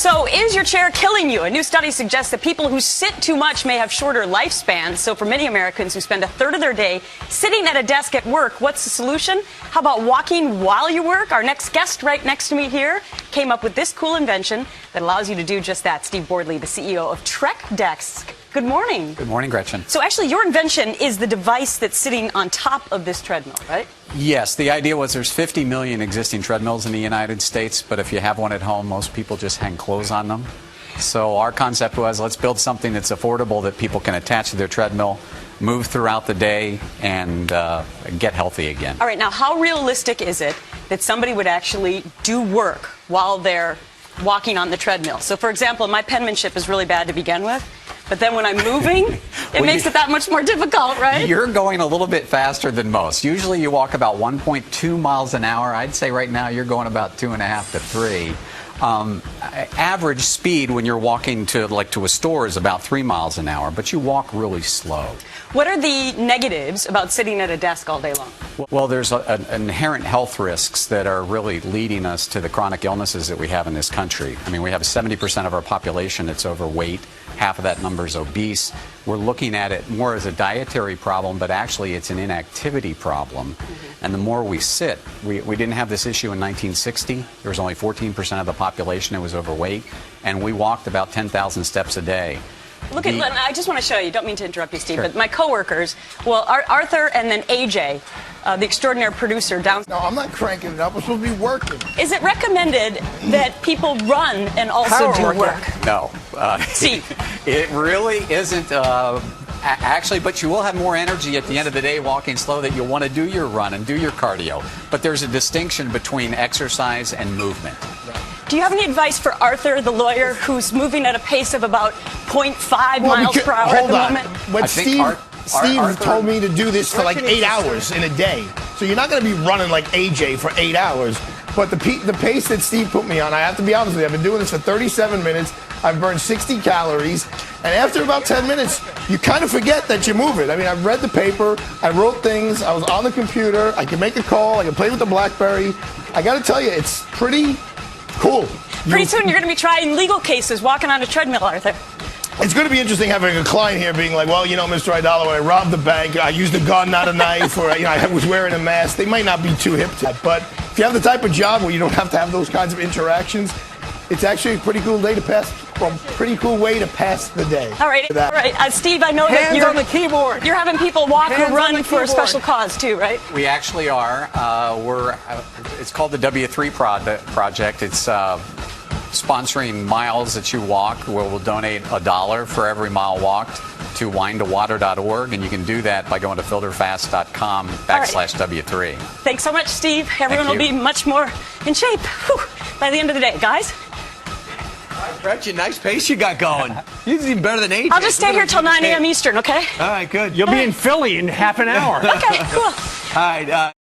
So, is your chair killing you? A new study suggests that people who sit too much may have shorter lifespans. So, for many Americans who spend a third of their day sitting at a desk at work, what's the solution? How about walking while you work? Our next guest right next to me here came up with this cool invention that allows you to do just that. Steve Boardley, the CEO of TrekDesk. Good morning. Good morning, Gretchen. So actually, your invention is the device that's sitting on top of this treadmill, right? Yes, the idea was there's 50 million existing treadmills in the United States, but if you have one at home, most people just hang clothes on them. So our concept was, let's build something that's affordable that people can attach to their treadmill, move throughout the day, and get healthy again. All right, now how realistic is it that somebody would actually do work while they're walking on the treadmill? So for example, my penmanship is really bad to begin with. But then when I'm moving, it makes it that much more difficult, right? You're going a little bit faster than most. Usually you walk about 1.2 miles an hour. I'd say right now you're going about 2.5 to 3. Average speed when you're walking to a store is about 3 miles an hour, but you walk really slow. What are the negatives about sitting at a desk all day long? Well, there's inherent health risks that are really leading us to the chronic illnesses that we have in this country. I mean, we have 70% of our population that's overweight. Half of that number is obese. We're looking at it more as a dietary problem, but actually it's an inactivity problem. And the more we sit, we didn't have this issue in 1960. There was only 14% of the population that was overweight, and we walked about 10,000 steps a day. Look at, I just want to show you, don't mean to interrupt you, Steve, Sure. but my coworkers, well, Arthur and then AJ, the extraordinary producer down. No, I'm not cranking it up. I'm supposed to be working. Is it recommended that people run and also do work? No. Steve. It really isn't. Actually, but you will have more energy at the end of the day walking slow that you'll want to do your run and do your cardio. But there's a distinction between exercise and movement. Do you have any advice for Arthur, the lawyer, who's moving at a pace of about 0.5 miles per hour at the moment? When Steve told me to do this for like 8 hours in a day. So you're not going to be running like AJ for 8 hours. But the pace that Steve put me on, I have to be honest with you, I've been doing this for 37 minutes. I've burned 60 calories. And after about 10 minutes, you kind of forget that you're moving. I mean, I've read the paper. I wrote things. I was on the computer. I can make a call. I can play with the BlackBerry. I got to tell you, it's pretty cool. Pretty soon you're going to be trying legal cases walking on a treadmill, Arthur. It's going to be interesting having a client here being like, well, you know, Mr. Idala, when I robbed the bank, I used a gun, not a knife, or, you know, I was wearing a mask. They might not be too hip to that. But if you have the type of job where you don't have to have those kinds of interactions, it's actually a pretty cool day to pass, pretty cool way to pass the day. All right, Steve, I know that you're on the keyboard. You're having people walk or run for a special cause too, right? We actually are. It's called the W3 project. It's sponsoring miles that you walk, where we'll donate $1 for every mile walked to wine2water.org, and you can do that by going to filterfast.com/W3. Thanks so much, Steve. Everyone will be much more in shape by the end of the day, guys. Gretchen, nice pace you got going. You're even better than AJ. I'll just stay here till 9 a.m. Eastern, okay? All right, good. You'll be in Philly in half an hour. Okay, cool. All right.